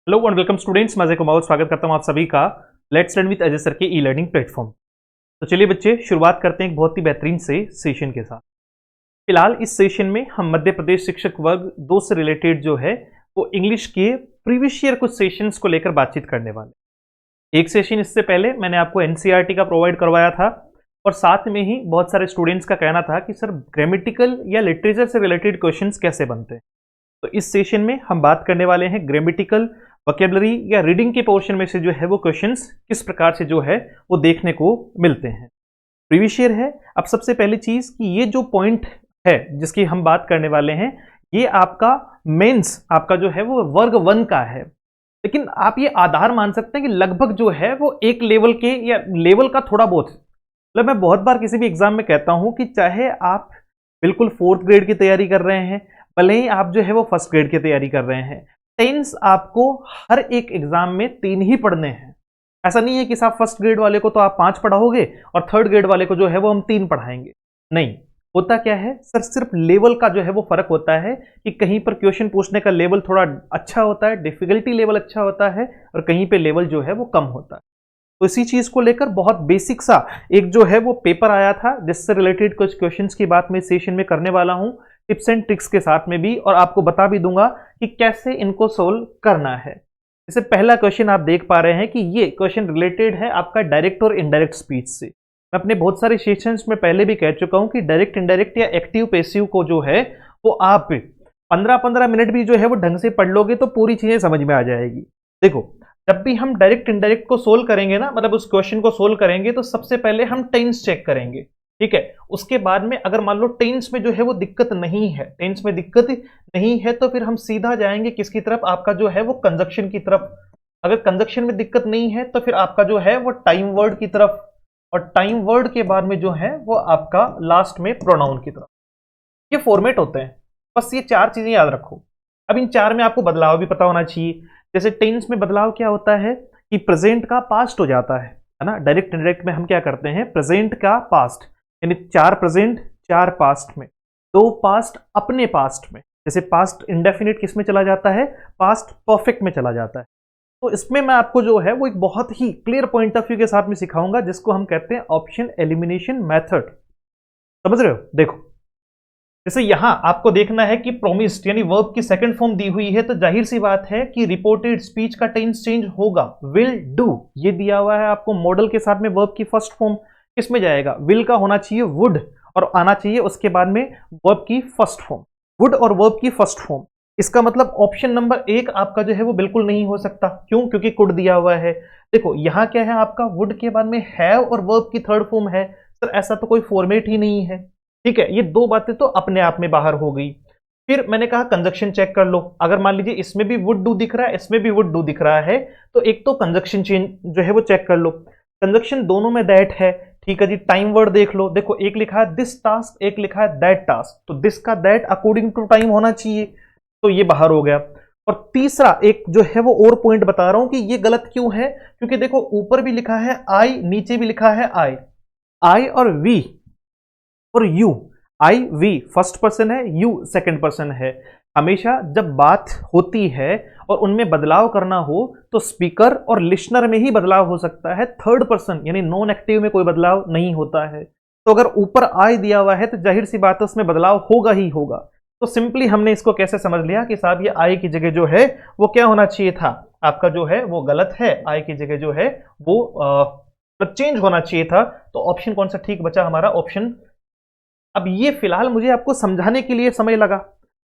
Hello and welcome students, मैं अजय कुमार स्वागत करता हूं आप सभी का let's learn with Ajay sir के ई लर्निंग प्लेटफॉर्म। तो चलिए बच्चे, शुरुआत करते हैं एक बहुत ही बेहतरीन से सेशन के साथ। फिलहाल इस सेशन में हम मध्य प्रदेश शिक्षक वर्ग 2 से रिलेटेड जो है वो इंग्लिश के प्रीवियस ईयर कुछ सेशंस को लेकर बातचीत करने वाले। एक सेशन इससे पहले मैंने आपको एनसीईआरटी का प्रोवाइड करवाया था और साथ में ही बहुत सारे स्टूडेंट्स का कहना था कि सर ग्रामेटिकल या लिटरेचर से रिलेटेड क्वेश्चंस कैसे बनते हैं। तो इस सेशन में हम बात करने वाले हैं ग्रामेटिकल, वोकैबुलरी या रीडिंग के पोर्शन में से जो है वो क्वेश्चंस किस प्रकार से जो है वो देखने को मिलते हैं। प्रीवियस ईयर है। अब सबसे पहली चीज कि ये जो पॉइंट है जिसकी हम बात करने वाले हैं, ये आपका मेंस आपका जो है वो वर्ग 1 का है, लेकिन आप ये आधार मान सकते हैं कि लगभग जो है वो एक लेवल के या लेवल का थोड़ा बहुत, मतलब मैं बहुत बार किसी भी एग्जाम में कहता हूं कि चाहे आप बिल्कुल 4th ग्रेड की तैयारी कर रहे हैं, भले ही आप जो है वो 1st ग्रेड की तैयारी कर रहे हैं, टेंस आपको हर एक एग्जाम में 3 ही पढ़ने हैं। ऐसा नहीं है कि साहब 1st ग्रेड वाले को तो आप 5 पढ़ाओगे और 3rd ग्रेड वाले को जो है वो हम 3 पढ़ाएंगे। नहीं, होता क्या है सर, सिर्फ लेवल का जो है वो फर्क होता है कि कहीं पर क्वेश्चन पूछने का लेवल थोड़ा अच्छा होता है, डिफिकल्टी लेवल अच्छा होता है, और कहीं पे लेवल जो है वो कम होता है। तो इसी चीज को लेकर बहुत बेसिक सा एक जो है वो पेपर आया था जिससे रिलेटेड कुछ क्वेश्चंस की बात मैं सेशन में करने वाला हूं, टिप्स एंड ट्रिक्स के साथ में भी, और आपको बता भी दूंगा कि कैसे इनको सोल्व करना है। जैसे पहला क्वेश्चन आप देख पा रहे हैं कि ये क्वेश्चन रिलेटेड है आपका डायरेक्ट और इनडायरेक्ट स्पीच से। मैं अपने बहुत सारे सेशंस में पहले भी कह चुका हूं कि डायरेक्ट इनडायरेक्ट या एक्टिव पैसिव को जो है वो आप 15-15 मिनट भी जो है वो ढंग से पढ़ लोगे तो पूरी चीजें समझ में आ जाएगी। देखो, जब भी हम डायरेक्ट इनडायरेक्ट को सोल्व करेंगे ना, मतलब उस क्वेश्चन को सोल्व करेंगे, तो सबसे पहले हम टेंस चेक करेंगे, ठीक है। उसके बाद में अगर मान लो टेंस में जो है वो दिक्कत नहीं है, टेंस में दिक्कत नहीं है, तो फिर हम सीधा जाएंगे किसकी तरफ, आपका जो है वो कंजक्शन की तरफ। अगर कंजक्शन में दिक्कत नहीं है तो फिर आपका जो है वो टाइम वर्ड की तरफ, और टाइम वर्ड के बाद में जो है वो आपका लास्ट में प्रोनाउन की तरफ। ये फॉर्मेट होते हैं, बस ये 4 चीजें याद रखो। अब इन 4 में आपको बदलाव भी पता होना चाहिए। जैसे टेंस में बदलाव क्या होता है कि प्रेजेंट का पास्ट हो जाता है ना। डायरेक्ट इनडायरेक्ट में हम क्या करते हैं, प्रेजेंट का पास्ट, यानी 4 प्रेजेंट 4 पास्ट में, 2 पास्ट अपने पास्ट में। जैसे पास्ट इंडेफिनिट किस में चला जाता है, पास्ट परफेक्ट में चला जाता है। तो इसमें मैं आपको जो है वो एक बहुत ही क्लियर पॉइंट ऑफ व्यू के साथ में सिखाऊंगा जिसको हम कहते हैं ऑप्शन एलिमिनेशन मेथड। समझ रहे हो? देखो, जैसे यहां आपको देखना है कि प्रोमिस्ड यानी वर्ब की सेकंड फॉर्म दी हुई है, तो जाहिर सी बात है कि रिपोर्टेड स्पीच का टेंस चेंज होगा। विल डू ये दिया हुआ है आपको मॉडल के साथ में, वर्ब की फर्स्ट फॉर्म किस में जाएगा, विल का होना चाहिए वुड, और आना चाहिए उसके बाद में वर्ब की फर्स्ट फॉर्म, वुड और वर्ब की फर्स्ट फॉर्म। इसका मतलब ऑप्शन नंबर 1 आपका जो है वो बिल्कुल नहीं हो सकता। क्यों? क्योंकि कुड दिया हुआ है। देखो यहां क्या है, आपका वुड के बाद में हैव और वर्ब की थर्ड फॉर्म है। सर ऐसा तो कोई फॉर्मेट ही नहीं है, ठीक है। ये 2 बातें तो अपने आप में बाहर हो गई। फिर मैंने कहा कंजक्शन चेक कर लो। अगर मान लीजिए इसमें भी वुड डू दिख रहा है, इसमें भी वुड डू दिख रहा है, तो एक तो कंजक्शन चेंज जो है वो चेक कर लो। कंजक्शन दोनों में दैट है, ठीक है जी। टाइम वर्ड देख लो, देखो एक लिखा है दिस टास्क, एक लिखा है दैट टास्क, तो दिस का दैट अकॉर्डिंग टू टाइम होना चाहिए, तो ये बाहर हो गया। और तीसरा एक जो है वो और पॉइंट बता रहा हूं कि ये गलत क्यों है, क्योंकि देखो ऊपर भी लिखा है आई, नीचे भी लिखा है आई। आई और वी और you, I we first person है, यू सेकंड पर्सन है। हमेशा जब बात होती है और उनमें बदलाव करना हो तो स्पीकर और लिसनर में ही बदलाव हो सकता है, थर्ड पर्सन यानी नॉन एक्टिव में कोई बदलाव नहीं होता है। तो अगर ऊपर आई दिया हुआ है तो जाहिर सी बात है उसमें बदलाव होगा ही होगा। तो सिंपली हमने इसको कैसे समझ लिया कि साहब ये आई की जगह जो है वो क्या होना चाहिए था, आपका जो है वो गलत है, आई की जगह जो है वो चेंज होना चाहिए था। तो ऑप्शन कौन सा ठीक बचा हमारा, ऑप्शन। अब ये फिलहाल मुझे आपको समझाने के लिए समय लगा।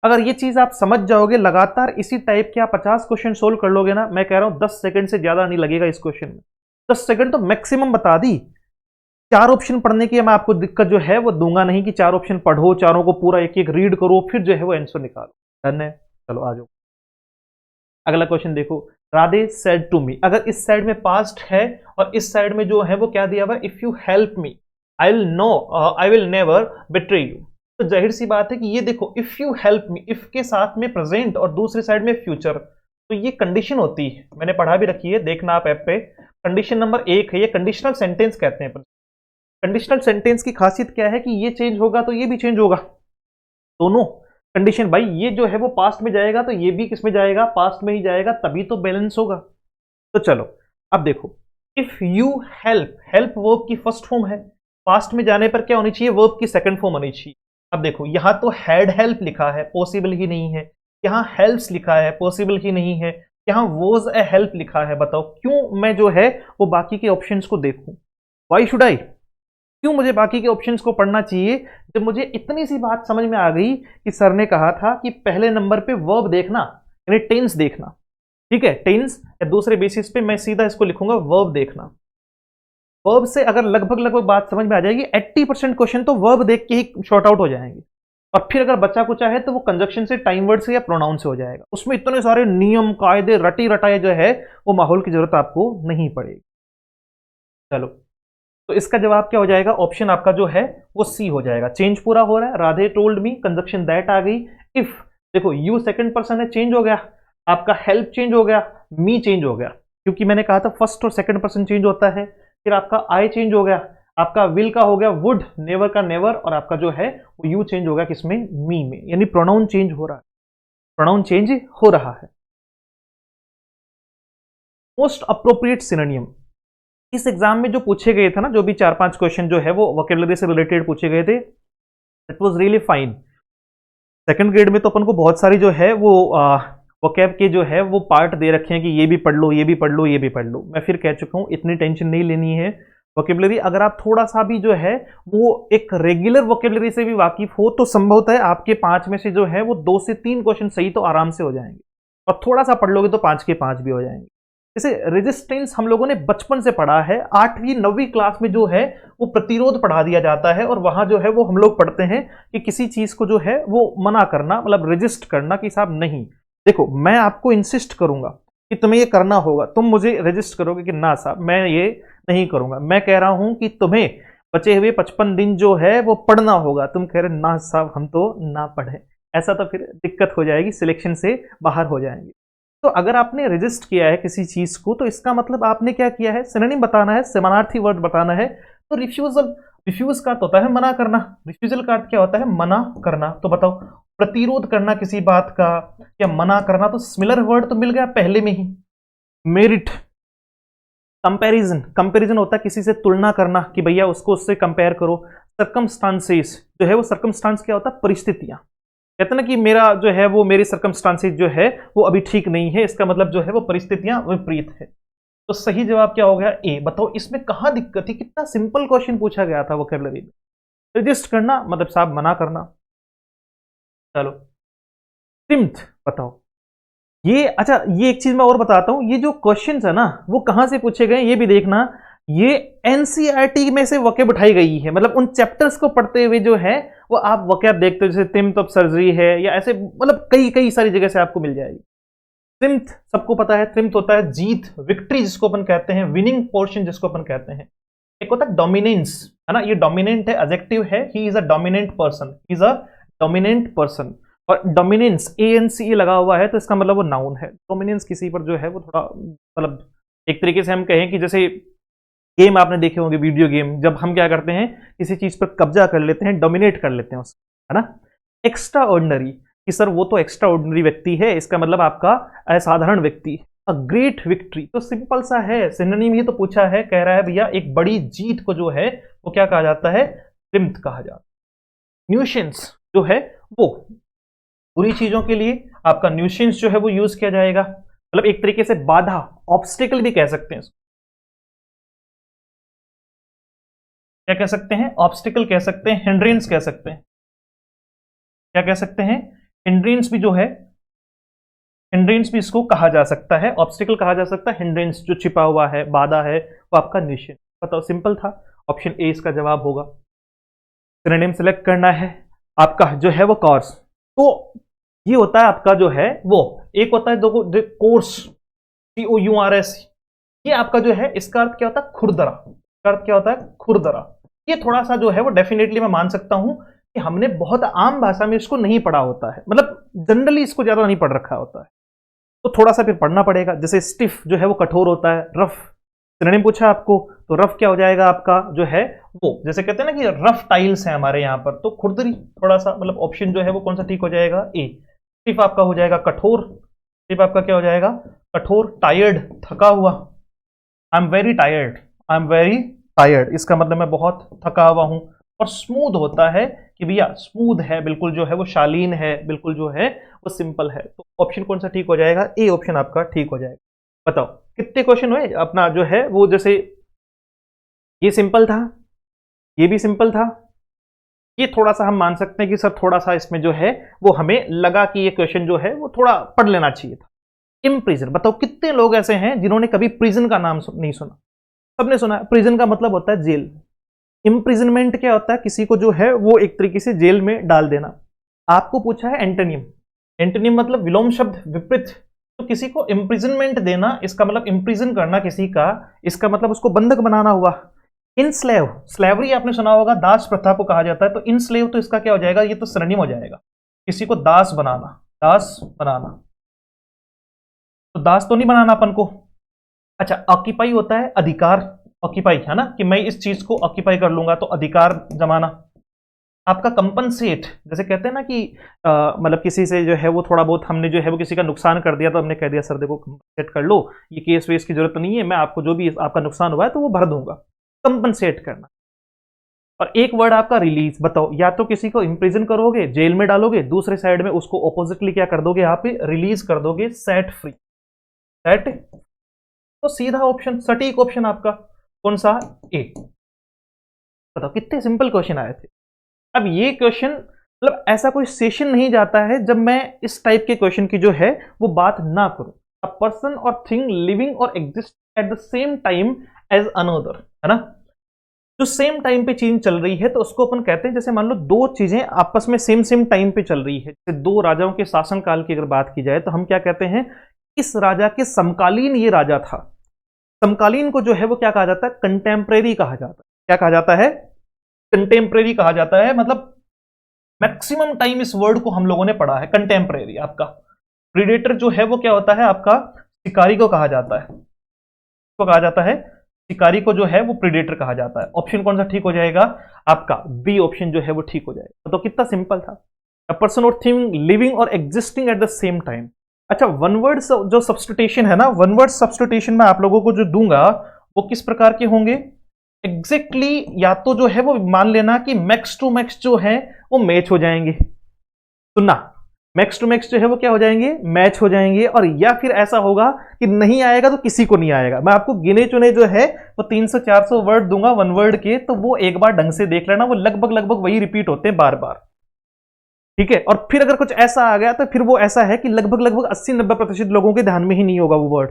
अगर ये चीज आप समझ जाओगे, लगातार इसी टाइप के आप 50 क्वेश्चन सोल्व कर लोगे ना, मैं कह रहा हूं 10 सेकंड से ज्यादा नहीं लगेगा इस क्वेश्चन में। 10 सेकंड तो मैक्सिमम बता दी। 4 ऑप्शन पढ़ने की मैं आपको दिक्कत जो है वो दूंगा नहीं कि 4 ऑप्शन पढ़ो, चारों को पूरा एक एक रीड करो, फिर जो है वो आंसर निकालो। डन है? चलो आ जाओ। अगला क्वेश्चन देखो, राधे सेड टू मी। अगर इस साइड में पास्ट है और इस साइड में जो है वो क्या दिया हुआ है, if you help me I will never betray you. तो जाहिर सी बात है कि ये देखो if you help me, if के साथ में प्रेजेंट और दूसरी साइड में फ्यूचर, तो ये कंडीशन होती है, मैंने पढ़ा भी रखी है, देखना आप ऐप पे। कंडीशन नंबर 1 है, ये कंडीशनल सेंटेंस कहते हैं। कंडीशनल सेंटेंस की खासियत क्या है कि ये चेंज होगा तो ये भी चेंज होगा, दोनों कंडीशन भाई ये जो है वो पास्ट में जाएगा तो ये भी किस में जाएगा, पास्ट में ही जाएगा, तभी तो बैलेंस होगा। तो चलो अब देखो, if you help, help verb की फर्स्ट फॉर्म है, पास्ट में जाने पर क्या होनी चाहिए, वर्ब की सेकंड फॉर्म होनी चाहिए। अब देखो यहां तो हैड हेल्प लिखा है, पॉसिबल ही नहीं है, यहां हेल्प्स लिखा है, पॉसिबल ही नहीं है, यहां वॉज ए हेल्प लिखा है। बताओ क्यों मैं जो है वो बाकी के ऑप्शंस को देखूं, वाई शुड आई, क्यों मुझे बाकी के ऑप्शंस को पढ़ना चाहिए, जब मुझे इतनी सी बात समझ में आ गई कि सर ने कहा था कि पहले नंबर पे वर्ब देखना, यानी टेंस देखना। ठीक है, टेंस या दूसरे बेसिस पे मैं सीधा इसको लिखूंगा वर्ब देखना। वर्ब से अगर लगभग लगभग बात समझ में आ जाएगी, 80% क्वेश्चन तो वर्ब देख के ही शॉर्ट आउट हो जाएंगे। और फिर अगर बच्चा कुछ चाहे तो वो कंजक्शन से, टाइम वर्ड से या प्रोनाउन से हो जाएगा। उसमें इतने सारे नियम कायदे रटी रटाए जो है वो माहौल की जरूरत आपको नहीं पड़ेगी। चलो तो इसका जवाब क्या हो जाएगा, ऑप्शन आपका जो है वो सी हो जाएगा। चेंज पूरा हो रहा है, Radhe told me, conjunction that आ गई। इफ देखो यू सेकंड पर्सन है, चेंज हो गया, आपका हेल्प चेंज हो गया, मी चेंज हो गया, क्योंकि मैंने कहा था फर्स्ट और सेकंड पर्सन चेंज होता है। फिर आपका आई चेंज हो गया, आपका विल का हो गया वुड, नेवर का नेवर, और आपका जो है वो यू चेंज हो गया किसमें, मी में, यानी प्रोनाउन चेंज हो रहा है, प्रोनाउन चेंज हो रहा है। मोस्ट अप्रोप्रिएट सिनोनिम, इस एग्जाम में जो पूछे गए थे ना, जो भी 4-5 क्वेश्चन जो है वो वोकैबुलरी से रिलेटेड पूछे गए थे, it was really fine. Second grade में तो अपन को बहुत सारी जो है वो वोकैब के जो है वो पार्ट दे रखे हैं कि ये भी पढ़ लो, ये भी पढ़ लो, ये भी पढ़ लो। मैं फिर कह चुका हूं इतनी टेंशन नहीं लेनी है। वोकैबुलरी अगर आप थोड़ा सा भी जो है वो एक रेगुलर वोकैबुलरी से भी वाकिफ हो तो संभवतः है आपके 5 में से जो है वो 2 से 3 क्वेश्चन सही तो आराम से हो जाएंगे, और थोड़ा सा पढ़ लोगे तो 5 के 5 भी हो जाएंगे। जैसे रेजिस्टेंस हम लोगों ने बचपन से पढ़ा है, 8वीं 9वीं क्लास में जो है वो प्रतिरोध पढ़ा दिया जाता है, और वहां जो है वो हम लोग पढ़ते हैं कि किसी चीज को जो है वो मना करना, मतलब रेजिस्ट करना, कि साहब नहीं। देखो मैं आपको इंसिस्ट करूंगा कि तुम्हें ये करना होगा, तुम मुझे रेजिस्ट करोगे कि ना साहब मैं ये नहीं करूंगा। मैं कह रहा हूं कि तुम्हें बचे हुए 55 दिन जो है वो पढ़ना होगा, तुम कह रहे ना साहब हम तो ना पढ़े, ऐसा तो फिर दिक्कत हो जाएगी, सिलेक्शन से बाहर हो जाएंगे। तो अगर आपने रजिस्ट किया है किसी चीज को तो इसका मतलब आपने क्या किया है, सिनोनिम बताना है, समानार्थी वर्ड बताना है। तो रिफ्यूजल, रिफ्यूज का अर्थ होता है मना करना, रिफ्यूजल का अर्थ क्या होता है, मना करना। तो बताओ प्रतिरोध करना किसी बात का या मना करना, तो सिमिलर वर्ड तो मिल गया पहले में ही। मेरिट, कंपैरिजन, कंपैरिजन होता है किसी से तुलना करना कि भैया उसको उससे कंपेयर करो। सर्कमस्टांसेस जो है वो, सर्कमस्टांस क्या होता है, परिस्थितियां। कहते हैं ना कि मेरा जो है वो, मेरी सर्कमस्टांसेस जो है वो अभी ठीक नहीं है, इसका मतलब जो है वो परिस्थितियां विपरीत है। तो सही जवाब क्या हो गया, ए। बताओ इसमें कहां दिक्कत थी, कितना सिंपल क्वेश्चन पूछा गया था वोकैबुलरी में। रजिस्ट करना मतलब साहब मना करना। चलो ट्रिम्थ बताओ ये, अच्छा ये एक चीज मैं और बताता हूं, ये जो क्वेश्चंस है ना वो कहां से पूछे गए ये भी देखना। ये एनसीईआरटी में से वोकैब उठाई गई है, मतलब उन चैप्टर्स को पढ़ते हुए जो है वो आप वोकैब देखते हो, जैसे ट्रिम्थ ऑफ सर्जरी है या ऐसे, मतलब कई कई सारी जगह से आपको मिल जाएगी। ट्रिम्थ सबको पता है, ट्रिम्थ होता है जीत, विक्ट्री जिसको अपन कहते हैं, विनिंग पोर्शन जिसको अपन कहते हैं। एक होता है डोमिनेंस, है ना, ये डोमिनेंट है, एडजेक्टिव है, he is a dominant person, he is a dominant person. और डोमिनेंस एएनसी लगा हुआ है तो इसका मतलब वो नाउन है। डोमिनेंस किसी पर जो है वो थोड़ा, मतलब एक तरीके से हम कहें कि जैसे गेम आपने देखे होंगे, वीडियो गेम, जब हम क्या करते हैं किसी चीज पर कब्जा कर लेते हैं, डोमिनेट कर लेते हैं उसको, है ना। एक्स्ट्रा ऑर्डिनरी, कि सर वो तो एक्स्ट्रा ऑर्डिनरी व्यक्ति है, इसका मतलब आपका असाधारण व्यक्ति। अ ग्रेट विक्ट्री, तो सिंपल सा है, सिनोनिम ही तो पूछा है, कह रहा है भैया एक बड़ी जीत को जो है वो क्या कहा जाता है, ट्रिम्थ कहा जाता है। न्यूशंस जो है वो बुरी चीजों के लिए आपका न्यूशंस जो है वो यूज किया जाएगा, मतलब एक तरीके से बाधा, ऑब्स्टिकल भी कह सकते हैं, क्या कह सकते हैं, ऑब्स्टिकल कह सकते हैं, हिंड्रेंस कह सकते हैं, क्या कह सकते हैं, हिंड्रेंस भी जो है, हिंड्रेंस भी इसको कहा जा सकता है, ऑब्स्टिकल कहा जा सकता है, हिंड्रेंस जो छिपा हुआ है, बाधा है, वो आपका न्यूशन। बताओ सिंपल था, ऑप्शन ए इसका जवाब होगा। सिनोनिम सेलेक्ट करना है आपका जो है वो कॉर्स, तो ये होता है आपका जो है वो, एक होता है देखो कोर्स, COURS, ये आपका जो है इसका अर्थ क्या होता है, खुरदरा, इसका अर्थ क्या होता है, खुरदरा। ये थोड़ा सा जो है वो डेफिनेटली मैं मान सकता हूं कि हमने बहुत आम भाषा में इसको नहीं पढ़ा होता है, मतलब जनरली इसको ज्यादा नहीं पढ़ रखा होता है, तो थोड़ा सा फिर पढ़ना पड़ेगा। जैसे स्टिफ जो है वो कठोर होता है, रफ सिनोनिम पूछा आपको, तो रफ क्या हो जाएगा आपका जो है वो, जैसे कहते हैं ना कि रफ टाइल्स है हमारे यहाँ पर, तो खुरदरी थोड़ा सा, मतलब ऑप्शन जो है वो कौन सा ठीक हो जाएगा, ए। सिर्फ आपका हो जाएगा कठोर, सिर्फ आपका क्या हो जाएगा, कठोर। टायर्ड, थका हुआ, आई am very tired, I am very tired, इसका मतलब मैं बहुत थका हुआ हूं। और स्मूथ होता है कि भैया स्मूथ है, बिल्कुल जो है वो शालीन है, बिल्कुल जो है वो सिंपल है। तो ऑप्शन कौन सा ठीक हो जाएगा, ए ऑप्शन आपका ठीक हो जाएगा। बताओ कितने क्वेश्चन हुए अपना जो है वो, जैसे ये सिंपल था, ये भी सिंपल था, ये थोड़ा सा हम मान सकते हैं कि सर थोड़ा सा इसमें जो है वो हमें लगा कि ये क्वेश्चन जो है वो थोड़ा पढ़ लेना चाहिए था। इम्प्रिजन, बताओ कितने लोग ऐसे हैं जिन्होंने कभी प्रिजन का नाम नहीं सुना। सबने सुना है, प्रिजन का मतलब होता है जेल। इम्प्रिजनमेंट क्या होता है, किसी को जो है वो एक तरीके से जेल में डाल देना। आपको पूछा है एंटोनियम, एंटोनियम मतलब विलोम शब्द, विपरीत। तो किसी को इम्प्रिजनमेंट देना, इसका मतलब इम्प्रिजन करना किसी का, इसका मतलब उसको बंधक बनाना हुआ। इनस्लेव, स्लेवरी आपने सुना होगा, दास प्रथा को कहा जाता है, तो इनस्लेव तो इसका क्या हो जाएगा, ये तो सिनोनिम हो जाएगा, किसी को दास बनाना, दास बनाना। तो दास तो नहीं बनाना अपन को। अच्छा, ऑक्यूपाई होता है अधिकार, ऑक्यूपाई है ना, कि मैं इस चीज को ऑक्यूपाई कर लूंगा, तो अधिकार जमाना। आपका कंपनसेट, जैसे कहते हैं ना कि मतलब किसी से जो है वो थोड़ा बहुत हमने जो है वो किसी का नुकसान कर दिया, तो हमने कह दिया सर देखो कंपनसेट कर लो, ये केस वेस की जरूरत नहीं है, मैं आपको जो भी आपका नुकसान हुआ है तो वो भर दूंगा। कंपनसेट करना। और एक वर्ड आपका रिलीज, बताओ या तो किसी को इंप्रिजन करोगे, जेल में डालोगे, दूसरे साइड में उसको ऑपोजिटली क्या कर दोगे, यहाँ पे रिलीज कर दोगे, सेट फ्री, सेट। तो सीधा ऑप्शन, सटीक ऑप्शन आपका कौन सा, ए। बताओ कितने सिंपल क्वेश्चन आए थे। अब ये क्वेश्चन मतलब ऐसा कोई सेशन नहीं जाता है जब मैं इस टाइप के क्वेश्चन की जो है वो बात ना करूं। A person or thing living or exist at the same time as another, है ना। जो सेम टाइम पे चीज चल रही है तो उसको अपन कहते हैं, जैसे मान लो दो चीजें आपस में सेम सेम टाइम पे चल रही है, जैसे दो राजाओं के शासन काल की अगर बात की जाए तो हम क्या कहते हैं, इस राजा के समकालीन ये राजा था। समकालीन को जो है वो क्या कहा जाता है, कंटेम्परेरी कहा जाता है। क्या कहा जाता है, कंटेम्परेरी कहा जाता है। मतलब मैक्सिमम टाइम इस वर्ड को हम लोगों ने पढ़ा है, कंटेम्परेरी। आपका प्रीडेटर जो है वो क्या होता है, आपका शिकारी को कहा जाता है, को कहा जाता है शिकारी को जो है वो प्रीडेटर कहा जाता है। ऑप्शन कौन सा ठीक हो जाएगा, आपका बी ऑप्शन जो है वो ठीक हो जाएगा। तो कितना सिंपल था, अ पर्सन और थिंग लिविंग और existing eight the same time. अच्छा, वन वर्ड जो सब्स्टिट्यूशन है ना, वन वर्ड सब्स्टिट्यूशन में आप लोगों को जो दूंगा वो किस प्रकार के होंगे एग्जैक्टली, या तो जो है वो मान लेना कि मैक्स टू मैक्स जो है वो मैच हो जाएंगे। सुनना, मैक्स टू मैक्स जो है वो क्या हो जाएंगे, मैच हो जाएंगे। और या फिर ऐसा होगा कि नहीं आएगा तो किसी को नहीं आएगा। मैं आपको गिने चुने जो है वो 300-400 वर्ड दूंगा वन वर्ड के, तो वो एक बार ढंग से देख लेना, वो लगभग लगभग वही रिपीट होते हैं बार बार, ठीक है। और फिर अगर कुछ ऐसा आ गया तो फिर वो ऐसा है कि लगभग लगभग 80-90% लोगों के ध्यान में ही नहीं होगा वो वर्ड,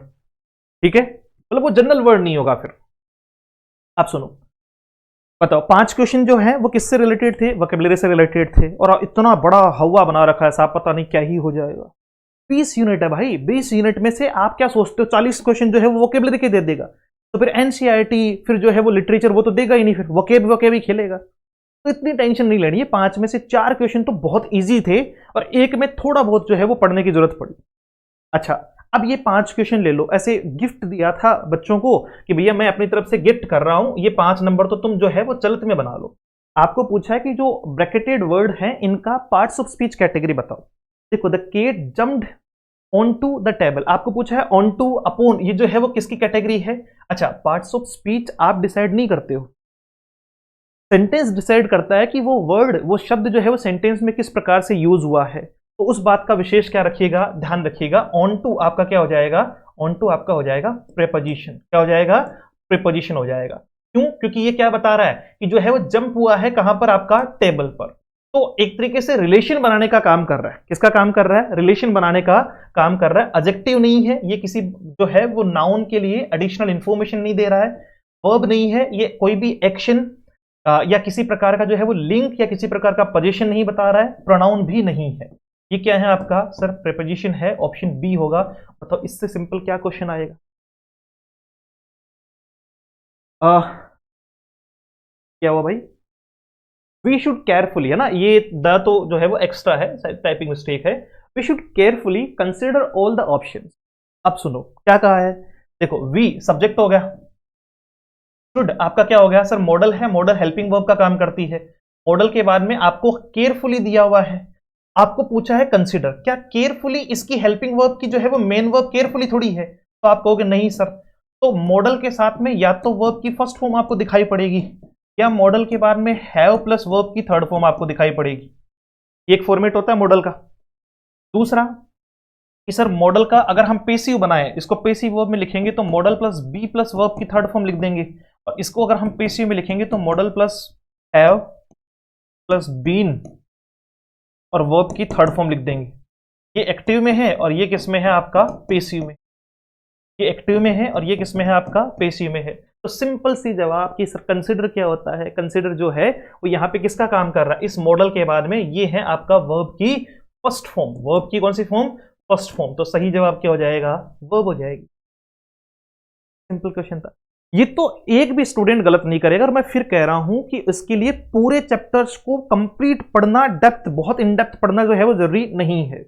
ठीक है, मतलब वो जनरल वर्ड नहीं होगा। फिर आप सुनो, बताओ 5 क्वेश्चन जो है वो किससे रिलेटेड थे, वोकैबुलरी से रिलेटेड थे। और इतना बड़ा हवा बना रखा है साहब, पता नहीं क्या ही हो जाएगा। 20 यूनिट है भाई, 20 यूनिट में से आप क्या सोचते हो 40 क्वेश्चन जो है वो वोकैबुलरी के दे देगा, तो फिर एनसीईआरटी, फिर जो है वो लिटरेचर वो तो देगा ही नहीं, फिर वोकैब ही खेलेगा। तो इतनी टेंशन नहीं लेनी है। 5 में से 4 क्वेश्चन तो बहुत ईजी थे और एक में थोड़ा बहुत जो है वो पढ़ने की जरूरत पड़ी। अच्छा, अब ये 5 क्वेश्चन ले लो, ऐसे गिफ्ट दिया था बच्चों को कि भैया मैं अपनी तरफ से गिफ्ट कर रहा हूं, ये 5 नंबर तो तुम जो है वो चलत में बना लो। आपको पूछा है कि जो ब्रैकेटेड वर्ड है इनका पार्ट्स ऑफ स्पीच कैटेगरी बताओ। देखो, the cat jumped on to the table, आपको पूछा है ऑन टू, अपॉन, ये जो है वो किसकी कैटेगरी है। अच्छा, पार्ट्स ऑफ स्पीच आप डिसाइड नहीं करते हो, सेंटेंस डिसाइड करता है कि वो वर्ड, वो शब्द जो है वो सेंटेंस में किस प्रकार से यूज हुआ है। तो उस बात का विशेष क्या रखिएगा, ध्यान रखिएगा। ऑन टू आपका क्या हो जाएगा, ऑन टू आपका हो जाएगा प्रेपोजिशन। क्या हो जाएगा, प्रेपोजिशन हो जाएगा। क्यों, क्योंकि ये क्या बता रहा है कि जो है वो जंप हुआ है कहां पर, आपका टेबल पर। तो एक तरीके से रिलेशन बनाने का काम कर रहा है। किसका काम कर रहा है, रिलेशन बनाने का काम कर रहा है। एडजेक्टिव नहीं है ये, किसी जो है वो नाउन के लिए एडिशनल इंफॉर्मेशन नहीं दे रहा है। वर्ब नहीं है ये, कोई भी एक्शन या किसी प्रकार का जो है वो लिंक या किसी प्रकार का पोजीशन नहीं बता रहा है। प्रोनाउन भी नहीं है। ये क्या है आपका, सर प्रेपोजिशन है, ऑप्शन बी होगा। बताओ इससे सिंपल क्या क्वेश्चन आएगा। क्या हुआ भाई, वी शुड केयरफुली, है ना, ये द तो जो है वो एक्स्ट्रा है, टाइपिंग मिस्टेक है। We should carefully consider all the options. अब सुनो क्या कहा है, देखो वी सब्जेक्ट हो गया, शुड आपका क्या हो गया सर, मॉडल है, मॉडल हेल्पिंग वर्ब का काम करती है। मॉडल के बाद में आपको केयरफुली दिया हुआ है, आपको पूछा है कंसीडर, क्या केयरफुली इसकी हेल्पिंग वर्ब की जो है वो मेन वर्ब केयरफुली थोड़ी है, तो आप कहोगे नहीं सर। तो मॉडल के साथ में या तो वर्ब की फर्स्ट फॉर्म आपको दिखाई पड़ेगी, या मॉडल के बाद में हैव प्लस वर्ब की थर्ड फॉर्म आपको दिखाई पड़ेगी। एक फॉर्मेट होता है मॉडल का। दूसरा कि सर मॉडल का अगर हम पेसिव बनाएं, इसको पेसिव वर्ब में लिखेंगे तो modal plus be plus verb की थर्ड फॉर्म लिख देंगे, और इसको अगर हम पेसिव में लिखेंगे तो modal plus have plus been और वर्ब की थर्ड फॉर्म लिख देंगे। ये एक्टिव में है और ये किस में है आपका पेसिव में, ये एक्टिव में है और ये किस में है आपका पेसिव में है। तो सिंपल सी जवाब कि सर कंसीडर क्या होता है, कंसीडर जो है वो यहाँ पे किसका काम कर रहा है, इस मॉडल के बाद में ये है आपका वर्ब की फर्स्ट फॉर्म। वर्ब की कौन सी फॉर्म, फर्स्ट फॉर्म। तो सही जवाब क्या हो जाएगा, वर्ब हो जाएगी। सिंपल क्वेश्चन था ये, तो एक भी स्टूडेंट गलत नहीं करेगा। और मैं फिर कह रहा हूं कि इसके लिए पूरे चैप्टर्स को कंप्लीट पढ़ना, डेप्थ बहुत इन डेप्थ पढ़ना जो है वो जरूरी नहीं है।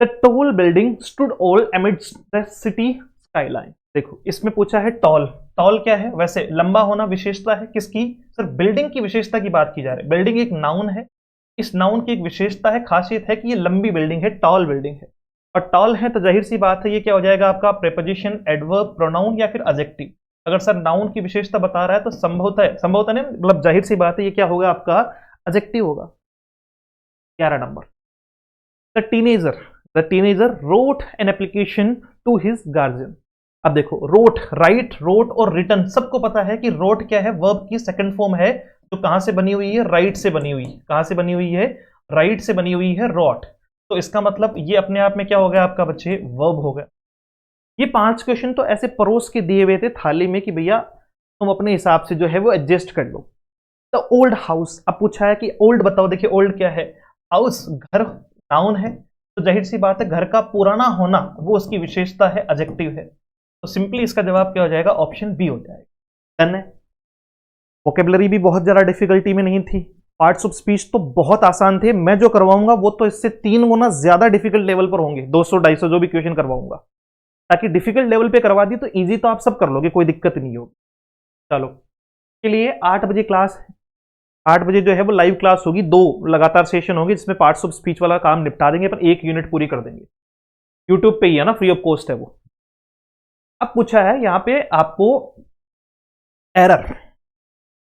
The tall building stood all amidst the city skyline. देखो इसमें पूछा है टॉल, टॉल क्या है, वैसे लंबा होना विशेषता है किसकी, सर बिल्डिंग की विशेषता की बात की जा रही है। बिल्डिंग एक नाउन है, इस नाउन की एक विशेषता है, खासियत है कि ये लंबी बिल्डिंग है, टॉल बिल्डिंग है। और टॉल है तो जाहिर सी बात है ये क्या हो जाएगा आपका प्रेपोजिशन, एडवर्ब, प्रोनाउन या फिर एडजेक्टिव। अगर सर नाउन की विशेषता बता रहा है तो संभवतः नहीं, मतलब जाहिर सी बात है ये क्या होगा आपका एडजेक्टिव होगा। 11 number, the teenager wrote an application to his guardian. अब देखो रोट, राइट, रोट और रिटन, सबको पता है कि रोट क्या है, वर्ब की सेकंड फॉर्म है, जो कहां से बनी हुई है, राइट से बनी हुई है। कहां से बनी हुई है, राइट से बनी हुई है रोट। तो इसका मतलब ये अपने आप में क्या हो गया आपका बच्चे, वर्ब हो गया। ये 5 क्वेश्चन तो ऐसे परोस के दिए हुए थे थाली में कि भैया तुम अपने हिसाब से जो है वो एडजस्ट कर लो। द ओल्ड हाउस, अब पूछा है कि ओल्ड बताओ। देखिए ओल्ड क्या है, हाउस घर नाउन है, तो जाहिर सी बात है घर का पुराना होना वो उसकी विशेषता है, एडजेक्टिव है। तो सिंपली इसका जवाब क्या हो जाएगा, ऑप्शन बी हो जाएगा। डन है। वोकेबलरी भी बहुत ज्यादा डिफिकल्टी में नहीं थी, पार्ट्स ऑफ स्पीच तो बहुत आसान थे। मैं जो करवाऊंगा वो तो इससे 3 गुना ज्यादा डिफिकल्ट लेवल पर होंगे, 200-250 जो भी क्वेश्चन करवाऊंगा, ताकि डिफिकल्ट लेवल पे करवा दी तो इजी तो आप सब कर लोगे, कोई दिक्कत नहीं होगी। चलो के लिए 8 बजे क्लास है, 8 बजे जो है वो लाइव क्लास होगी, 2 लगातार सेशन होगी जिसमें पार्ट्स ऑफ स्पीच वाला काम निपटा देंगे, पर 1 यूनिट पूरी कर देंगे। यूट्यूब पे ही है ना, फ्री ऑफ कॉस्ट है वो। अब पूछा है यहां पे आपको एरर,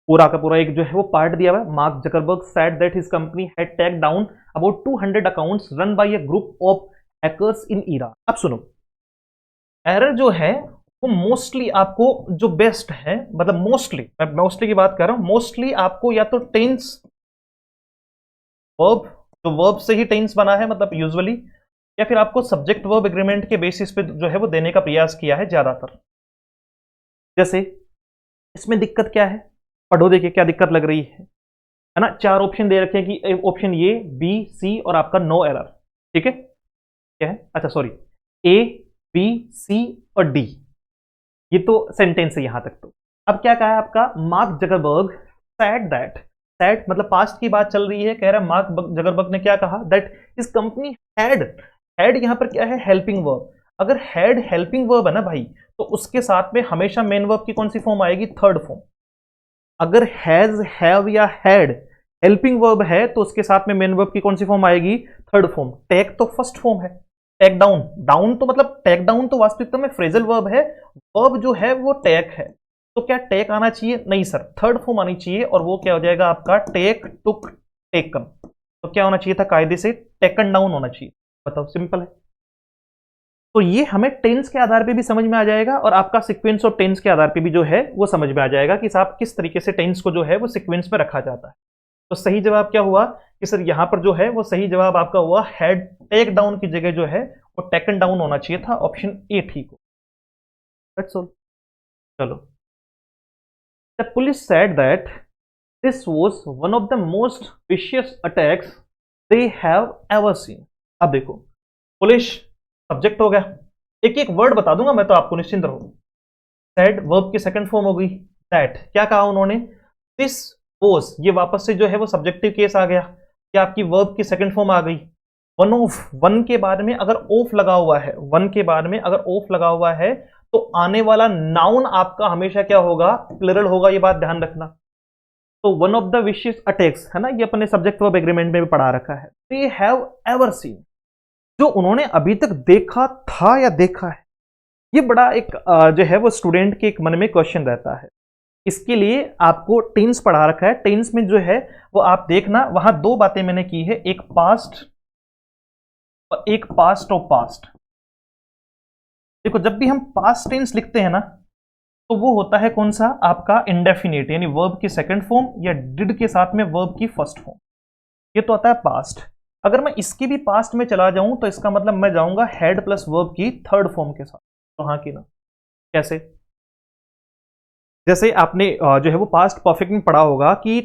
पूरा का पूरा एक जो है वो पार्ट दिया हुआ है। Mark Zuckerberg said that his company had take down about 200 accounts run by a group of hackers in Iran. अब सुनो, एरर जो है वो मोस्टली आपको जो बेस्ट है, मतलब मोस्टली, मैं मोस्टली की बात कर रहा हूं, मोस्टली आपको या तो टेंस वर्ब, तो वर्ब से ही टेंस बना है मतलब यूजुअली, या फिर आपको सब्जेक्ट वर्ब एग्रीमेंट के बेसिस पे जो है वो देने का प्रयास किया है ज्यादातर। जैसे इसमें दिक्कत क्या है, पढ़ो देखिए क्या दिक्कत लग रही है ना। 4 ऑप्शन दे रखे हैं कि ऑप्शन ए, बी, सी और आपका नो एरर। ठीक है, क्या है, अच्छा सॉरी, ए, बी, सी और डी, ये तो सेंटेंस है यहां तक। तो अब क्या कहा है आपका, mark Zuckerberg said that, said मतलब पास्ट की बात चल रही है, कह रहा है मार्क जकरबर्ग ने क्या कहा, दैट इस कंपनी हैड, हैड यहां पर क्या है, हेल्पिंग वर्ब। अगर हैड हेल्पिंग वर्ब है ना भाई, तो उसके साथ में हमेशा मेन वर्ब की कौन सी फॉर्म आएगी, थर्ड फॉर्म। अगर हैज, हैव या हैड हेल्पिंग वर्ब है तो उसके साथ में मेन वर्ब की कौन सी फॉर्म आएगी, थर्ड फॉर्म। टेक तो फर्स्ट फॉर्म है, टेक डाउन, डाउन तो मतलब टेक डाउन तो वास्तविकता में फ्रेजल वर्ब है, वर्ब जो है वो टेक है। तो क्या टेक आना चाहिए, नहीं सर, थर्ड फॉर्म आनी चाहिए, और वो क्या हो जाएगा आपका टेक, टुक, टेकन। तो क्या होना चाहिए था, कायदे से टेकन डाउन होना चाहिए। बताओ, सिंपल है। तो ये हमें टेंस के आधार पे भी समझ में आ जाएगा, और आपका सीक्वेंस ऑफ टेंस के आधार पे भी जो है वो समझ में आ जाएगा कि साहब किस तरीके से टेंस को जो है वो सीक्वेंस में रखा जाता है। तो सही जवाब क्या हुआ कि सर यहां पर जो है वो सही जवाब आपका हुआ हैड टेक डाउन की जगह जो है वो टेकन डाउन होना चाहिए था, ऑप्शन ए ठीक हो। That's all. चलो, the police said that this was one of the most vicious attacks they have ever seen. अब देखो, पुलिस सब्जेक्ट हो गया, एक एक वर्ड बता दूंगा मैं तो आपको, निश्चिंत रहो। सेड वर्ब की सेकंड फॉर्म हो गई, दैट क्या कहा उन्होंने, दिस वाज, ये वापस से जो है वो सब्जेक्टिव केस आ गया, क्या आपकी वर्ब की सेकंड फॉर्म आ गई। वन ऑफ, वन के बाद में अगर ऑफ लगा हुआ है, वन के बाद में अगर ऑफ लगा हुआ है तो आने वाला नाउन आपका हमेशा क्या होगा, प्लरल होगा, ये बात ध्यान रखना। तो one of the wishes attacks है ना, ये अपने सब्जेक्ट वर्ब एग्रीमेंट में भी पढ़ा रखा है। दे हैव एवर सीन, जो उन्होंने अभी तक देखा था या देखा है। ये बड़ा एक जो है वो स्टूडेंट के एक मन में क्वेश्चन रहता है। इसके लिए आपको टेंस पढ़ा रखा है। टेंस में जो है वो आप देखना, वहां दो बातें मैंने की है, एक पास्ट और एक पास्ट ऑफ पास्ट। देखो जब भी हम पास्ट टेंस लिखते हैं ना, तो वो होता है कौन सा, आपका इंडेफिनिट, यानी वर्ब की सेकंड फॉर्म या डिड के साथ में वर्ब की फर्स्ट फॉर्म, ये तो आता है पास्ट। अगर मैं इसकी भी पास्ट में चला जाऊं तो इसका मतलब मैं जाऊंगा हैड प्लस वर्ब की थर्ड फॉर्म के साथ। तो हाँ कि ना, कैसे? जैसे आपने जो है वो पास्ट परफेक्ट में पढ़ा होगा कि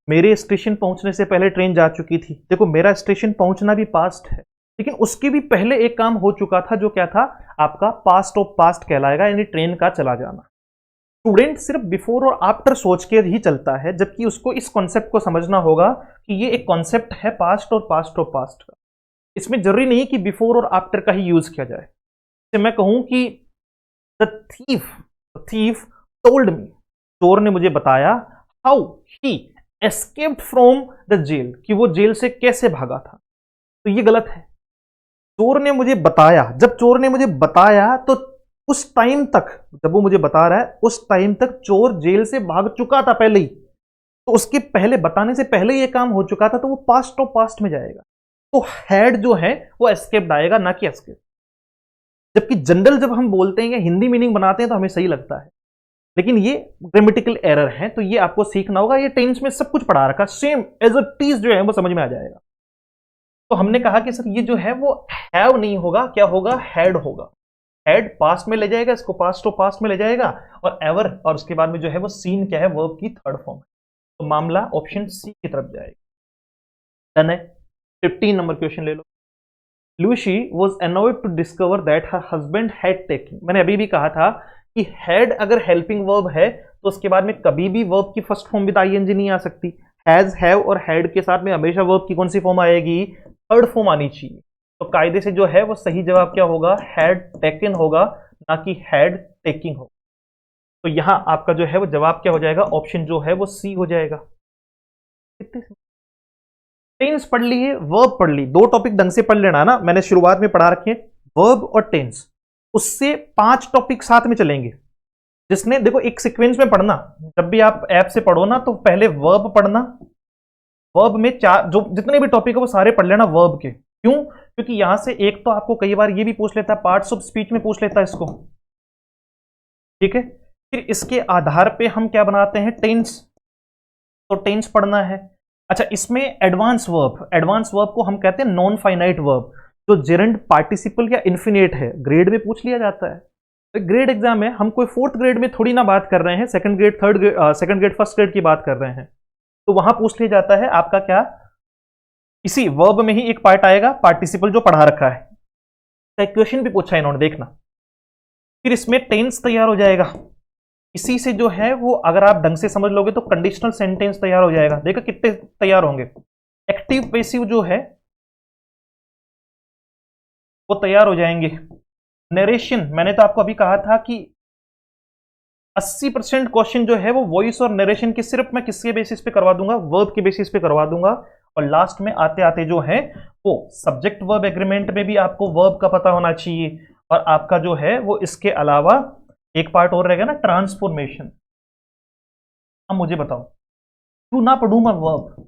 मेरे स्टेशन पहुंचने से पहले ट्रेन जा चुकी थी। देखो मेरा स्टेशन पहुंचना भी पास्ट है, लेकिन उसके भी पहले एक काम हो चुका था, जो क्या था, आपका पास्ट ऑफ पास्ट कहलाएगा, यानी ट्रेन का चला जाना। स्टूडेंट सिर्फ बिफोर और आफ्टर सोच के ही चलता है, जबकि उसको इस कॉन्सेप्ट को समझना होगा कि ये एक कॉन्सेप्ट है पास्ट और पास्ट ऑफ पास्ट का। इसमें जरूरी नहीं कि बिफोर और आफ्टर का ही यूज किया जाए। जैसे मैं कहूं कि द थीफ टोल्ड मी, चोर ने मुझे बताया, how he escaped from the jail, कि वो जेल से कैसे भागा था। तो ये गलत है। चोर ने मुझे बताया, जब चोर ने मुझे बताया तो उस टाइम तक, जब वो मुझे बता रहा है उस टाइम तक चोर जेल से भाग चुका था पहले ही। तो उसके पहले, बताने से पहले ये काम हो चुका था, तो वो पास्ट ऑफ पास्ट में जाएगा। तो हैड जो है वो एस्केप्ड आएगा, ना कि एस्केप। जबकि जनरल जब हम बोलते हैं या हिंदी मीनिंग बनाते हैं तो हमें सही लगता है, लेकिन ये ग्रामेटिकल एरर है, तो ये आपको सीखना होगा। ये टेंस में सब कुछ पढ़ा रखा, सेम एज अ टीज जो है वो समझ में आ जाएगा। तो हमने कहा कि सर ये जो है वो हैव नहीं होगा, क्या होगा, हैड होगा। हैड पास्ट में ले जाएगा, इसको पास्ट ऑफ पास्ट में ले जाएगा, और एवर, और उसके बाद में जो है वो सीन क्या है, वर्ब की थर्ड फॉर्म है। तो मामला ऑप्शन सी की तरफ जाएगा। डन है। 15 नंबर क्वेश्चन ले लो। Lucy was annoyed to discover that her husband had taking. मैंने अभी भी कहा था कि हैड अगर हेल्पिंग वर्ब है तो उसके बाद में कभी भी वर्ब की फर्स्ट फॉर्म विद आईएनजी नहीं आ सकती। हैज, हैव और हैड के साथ में हमेशा वर्ब की कौन सी फॉर्म आएगी, थर्ड फॉर्म आनी चाहिए। तो कायदे से जो है वो सही जवाब क्या होगा, हैड टेकन होगा, ना कि हैड टेकिंग होगा। तो यहां आपका जो है वो जवाब क्या हो जाएगा, ऑप्शन जो है वो सी हो जाएगा। टेंस पढ़ लिए, वर्ब पढ़ ली, दो टॉपिक ढंग से पढ़ लेना ना, मैंने शुरुआत में पढ़ा रखे वर्ब और टेंस। उससे 5 टॉपिक साथ में चलेंगे, जिसने देखो एक सीक्वेंस में पढ़ना। जब भी आप ऐप से पढ़ो ना तो पहले वर्ब पढ़ना, वर्ब में 4 जो जितने भी टॉपिक है वो सारे पढ़ लेना वर्ब के। क्यों? क्योंकि यहां से एक तो आपको कई बार ये भी पूछ लेता है, पार्ट्स ऑफ स्पीच में पूछ लेता है इसको, ठीक है। फिर इसके आधार पे हम क्या बनाते हैं, टेंस। तो टेंस पढ़ना है। अच्छा, इसमें एडवांस वर्ब को हम कहते हैं नॉन फाइनाइट वर्ब, जो जेरेंड पार्टिसिपल या इन्फिनेट है, ग्रेड में पूछ लिया जाता है। तो ग्रेड एग्जाम में हम कोई 4th ग्रेड में थोड़ी ना बात कर रहे हैं, second grade, third grade, second grade, first grade की बात कर रहे हैं। तो वहां पूछ लिया जाता है आपका क्या, इसी वर्ब में ही एक पार्ट आएगा पार्टिसिपल जो पढ़ा रखा है। क्वेश्चन भी पूछा है इन्होंने, देखना। फिर इसमें टेंस तैयार हो जाएगा। इसी से जो है वो अगर आप ढंग से समझ लोगे तो कंडीशनल सेंटेंस तैयार हो जाएगा। देखो कितने तैयार होंगे। एक्टिव पैसिव जो है वो तैयार हो जाएंगे। नरेशन, मैंने तो आपको अभी कहा था कि 80% क्वेश्चन जो है वो वॉइस और नरेशन की सिर्फ मैं किसके बेसिस पे करवा दूंगा, वर्ब के बेसिस पे करवा दूंगा। और लास्ट में आते आते जो है वो सब्जेक्ट वर्ब एग्रीमेंट में भी आपको वर्ब का पता होना चाहिए, और आपका जो है वो इसके अलावा एक पार्ट और रहेगा ना, ट्रांसफॉर्मेशन। अब मुझे बताओ, क्यों ना पढ़ूं मैं वर्ब?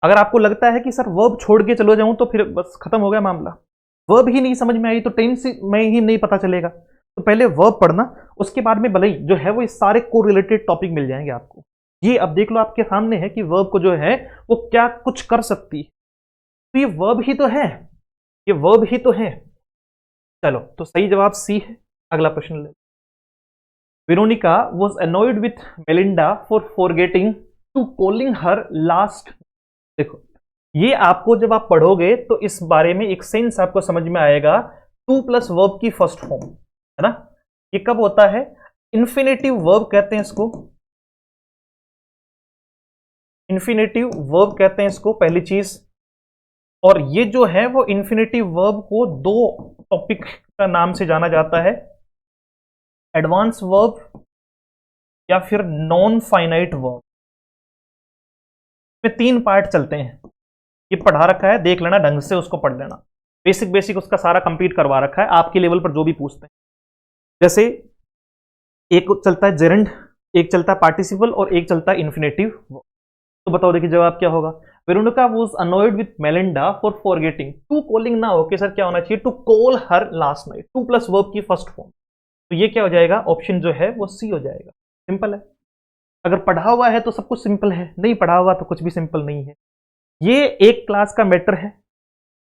अगर आपको लगता है कि सर वर्ब छोड़ के चलो जाऊं तो फिर बस खत्म हो गया मामला, वर्ब ही नहीं समझ में आई तो टेंस में ही नहीं पता चलेगा। तो पहले वर्ब पढ़ना, उसके बाद में भले ही जो है वो इस सारे को रिलेटेड टॉपिक मिल जाएंगे आपको। ये अब देख लो आपके सामने है कि वर्ब को जो है वो क्या कुछ कर सकती है। तो ये वर्ब ही तो है, ये वर्ब ही तो है। चलो, तो सही जवाब सी है। अगला प्रश्न ले। Veronica was annoyed with Melinda for forgetting to calling her last. देखो ये आपको जब आप पढ़ोगे तो इस बारे में एक सेंस आपको समझ में आएगा। टू प्लस वर्ब की फर्स्ट फॉर्म है ना, ये कब होता है, इन्फिनेटिव वर्ब कहते हैं इसको, इन्फिनेटिव वर्ब कहते हैं इसको, पहली चीज। और ये जो है वो इन्फिनेटिव वर्ब को 2 टॉपिक का नाम से जाना जाता है। एडवांस वर्ब या फिर नॉन फाइनाइट वर्ब। में 3 पार्ट चलते हैं। ये पढ़ा रखा है, देख लेना ढंग से, उसको पढ़ लेना। बेसिक बेसिक उसका सारा कंप्लीट करवा रखा है आपके लेवल पर जो भी पूछते हैं। जैसे एक चलता है जेरेंड, एक चलता है पार्टिसिपल और एक चलता है इन्फिनेटिव। तो बताओ, देखिए जवाब क्या होगा। Veronica was annoyed with Melinda for forgetting to calling ना होके सर क्या होना चाहिए, to call her last night. 2 plus verb की फर्स्ट फॉर्म। तो ये क्या हो जाएगा, ऑप्शन जो है वो सी हो जाएगा। सिंपल है। अगर पढ़ा हुआ है तो सब कुछ सिंपल है, नहीं पढ़ा हुआ तो कुछ भी सिंपल नहीं है। ये एक क्लास का मैटर है,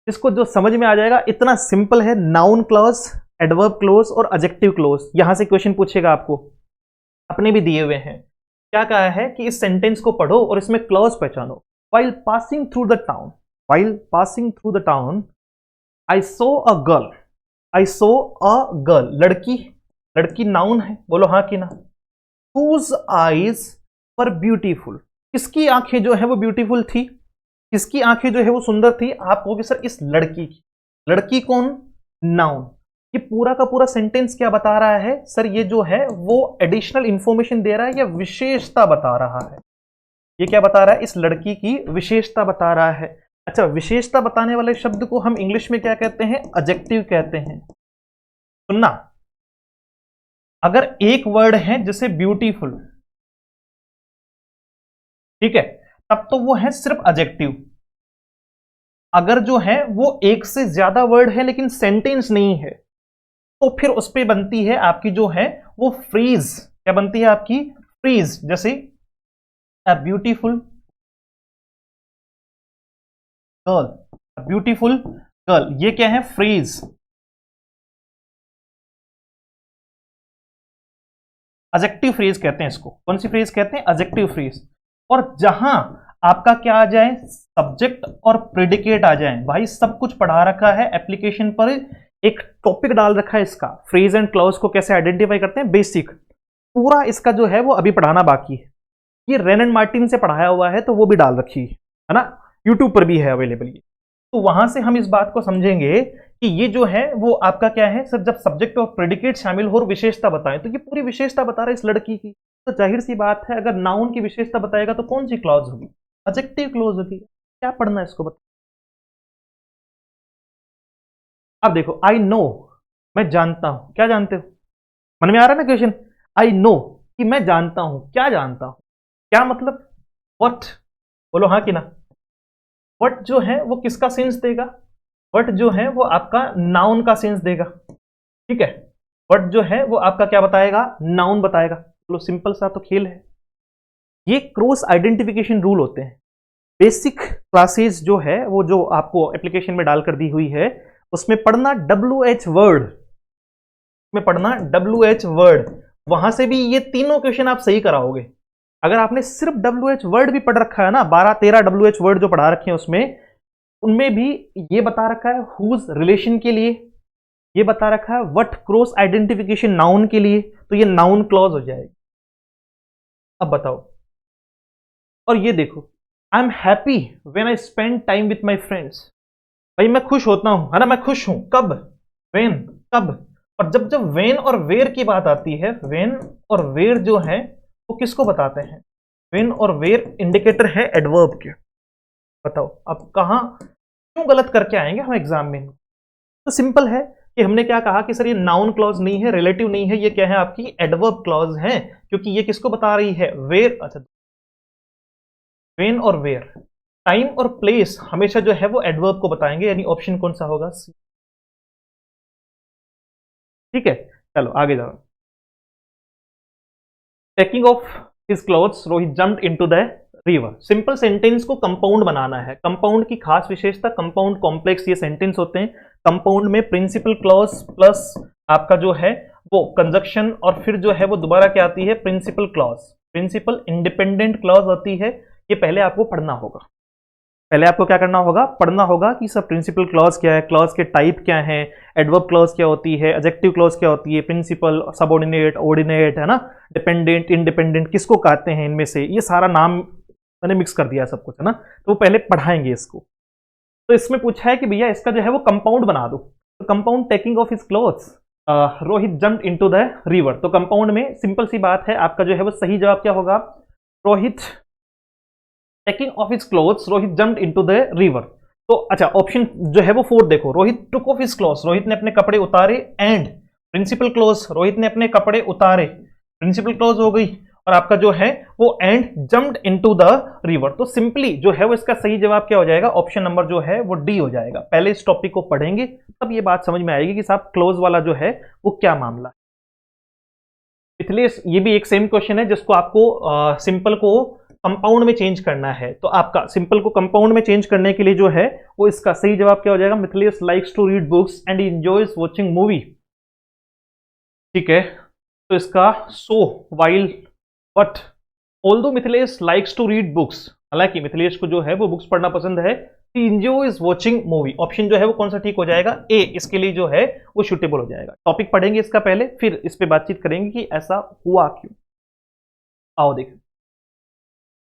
इसको जो समझ में आ जाएगा इतना सिंपल है। नाउन क्लॉज, एडवर्ब क्लॉज और एडजेक्टिव क्लॉज, यहां से क्वेश्चन पूछेगा आपको, अपने भी दिए हुए हैं। क्या कहा है कि इस सेंटेंस को पढ़ो और इसमें क्लॉज पहचानो। While passing through the town, while passing through the town I so a girl, I so a girl, लड़की, लड़की नाउन है, बोलो हाँ कि ना। whose eyes were beautiful, किसकी आंखें जो है वो ब्यूटीफुल थी, किसकी आंखें जो है वो सुंदर थी। आप कहोगे सर इस लड़की की, लड़की कौन, नाउन। ये पूरा का पूरा सेंटेंस क्या बता रहा है सर, ये जो है वो एडिशनल इंफॉर्मेशन दे रहा है या विशेषता बता रहा है। ये क्या बता रहा है, इस लड़की की विशेषता बता रहा है। अच्छा, विशेषता बताने वाले शब्द को हम इंग्लिश में क्या कहते हैं, एडजेक्टिव कहते हैं। सुनना, अगर एक वर्ड है जैसे ब्यूटीफुल, ठीक है, तब तो वो है सिर्फ एडजेक्टिव। अगर जो है वो एक से ज्यादा वर्ड है लेकिन सेंटेंस नहीं है, तो फिर उस पे बनती है आपकी जो है वो फ्रेज। क्या बनती है आपकी, फ्रेज। जैसे a beautiful girl, beautiful girl, ये क्या है, फ्रेज। एडजेक्टिव फ्रेज कहते हैं इसको। कौन सी फ्रेज कहते हैं, एडजेक्टिव फ्रेज। और जहां आपका क्या आ जाए, सब्जेक्ट और प्रेडिकेट आ जाए, भाई सब कुछ पढ़ा रखा है एप्लीकेशन पर। एक टॉपिक डाल रखा है इसका, फ्रेज एंड क्लॉज को कैसे आइडेंटिफाई करते हैं, बेसिक पूरा इसका जो है वो अभी पढ़ाना बाकी है। ये रेन एंड मार्टिन से पढ़ाया हुआ है तो वो भी डाल रखी है ना, यूट्यूब पर भी है अवेलेबल ये। तो वहां से हम इस बात को समझेंगे कि ये जो है वो आपका क्या है सर, जब सब्जेक्ट और प्रेडिकेट शामिल हो और विशेषता बताएं, तो ये पूरी विशेषता बता रहा है इस लड़की की। तो जाहिर सी बात है, अगर नाउन की विशेषता बताएगा तो कौन सी क्लॉज होगी, एडजेक्टिव क्लॉज होगी। क्या पढ़ना है इसको बता। अब देखो, आई नो, मैं जानता हूं, क्या जानते हो, मन में आ रहा है ना क्वेश्चन। आई नो कि मैं जानता हूं, क्या जानता हूं, क्या मतलब, व्हाट, बोलो हाँ कि ना। व्हाट जो है वो किसका सेंस देगा, व्हाट जो है वो आपका नाउन का सेंस देगा, ठीक है। व्हाट जो है वो आपका क्या बताएगा, नाउन बताएगा। चलो सिंपल सा तो खेल है। ये क्रॉस आइडेंटिफिकेशन रूल होते हैं। बेसिक क्लासेस जो है वो जो आपको एप्लीकेशन में डालकर दी हुई है, उसमें पढ़ना WH वर्ड, में पढ़ना WH वर्ड। वहां से भी ये तीनों क्वेश्चन आप सही कराओगे। अगर आपने सिर्फ WH वर्ड भी पढ़ रखा है ना, 12-13 WH वर्ड जो पढ़ा रखे हैं उसमें, उनमें भी ये बता रखा है हुज रिलेशन के लिए, ये बता रखा है व्हाट क्रॉस आइडेंटिफिकेशन नाउन के लिए, तो ये नाउन क्लॉज हो जाएगी। अब बताओ, और ये देखो, I am happy when I spend time with my friends. भाई मैं खुश होता हूं, है ना, मैं खुश हूं कब, वेन, कब। और जब जब वेन और वेर की बात आती है, वेन और वेर जो है वो किसको बताते हैं, वेन और वेर इंडिकेटर है एडवर्ब के। बताओ अब कहां क्यों गलत करके आएंगे हम एग्जाम में। तो सिंपल है कि हमने क्या कहा कि सर ये नाउन क्लॉज नहीं है, रिलेटिव नहीं है, ये क्या है आपकी एडवर्ब क्लॉज है, क्योंकि ये किसको बता रही है, वेर। अच्छा, वेन और वेयर, टाइम और प्लेस हमेशा जो है वो एडवर्ब को बताएंगे, यानी ऑप्शन कौन सा होगा, सी। ठीक है, चलो आगे जाओ। Taking of his clothes Rohit jumped into the river. Simple sentence को कंपाउंड बनाना है। कंपाउंड की खास विशेषता, कंपाउंड कॉम्प्लेक्स ये सेंटेंस होते हैं। कंपाउंड में प्रिंसिपल क्लॉज प्लस आपका जो है वो कंजक्शन, और फिर जो है वो दोबारा क्या आती है, principal clause. Principal independent clause होती है। ये पहले आपको पढ़ना होगा, पहले आपको क्या करना होगा, पढ़ना होगा कि सब प्रिंसिपल क्लॉज क्या है, क्लॉज के टाइप क्या है, एडवर्ब क्लॉज क्या होती है, एडजेक्टिव क्लॉज क्या होती है, प्रिंसिपल, सबऑर्डिनेट, ऑर्डिनेट, है ना, डिपेंडेंट, इंडिपेंडेंट किसको कहते हैं, इनमें से ये सारा नाम मैंने मिक्स कर दिया सब कुछ, है ना। तो वो पहले पढ़ाएंगे इसको। तो इसमें पूछा है कि भैया इसका जो है वो कंपाउंड बना दो, तो compound taking of his clothes, Rohit jumped into the river. तो कंपाउंड में सिंपल सी बात है, आपका जो है वो सही जवाब क्या होगा, Rohit taking of his clothes, Rohit jumped into the river. तो अच्छा ऑप्शन जो है वो 4 देखो, Rohit took off his clothes, Rohit ने अपने कपड़े उतारे, एंड प्रिंसिपल क्लोथ्स, रोहित ने अपने कपड़े उतारे, प्रिंसिपल क्लोथ हो गई, और आपका जो है वो and jumped into the river. तो सिंपली जो है वो इसका सही जवाब क्या हो जाएगा, ऑप्शन नंबर जो है वो डी हो जाएगा। पहले इस टॉपिक को पढ़ेंगे तब ये बात समझ में आएगी कि साहब क्लोज वाला जो है वो क्या मामला है। इसलिए ये भी एक सेम क्वेश्चन है जिसको आपको सिंपल को कंपाउंड में चेंज करना है। तो आपका सिंपल को कंपाउंड में चेंज करने के लिए जो है वो इसका सही जवाब क्या हो जाएगा, Mithilesh likes to read books and enjoys watching movie. ठीक है, तो इसका so while but although Mithilesh likes to read books, हालांकि मिथिलेश को जो है वो बुक्स पढ़ना पसंद है, ही एंजॉयज वॉचिंग मूवी। ऑप्शन जो है वो कौन सा ठीक हो जाएगा, ए इसके लिए जो है वो सूटेबल हो जाएगा। टॉपिक पढ़ेंगे इसका पहले, फिर इस पे बातचीत करेंगे कि ऐसा हुआ क्यों। आओ देखें,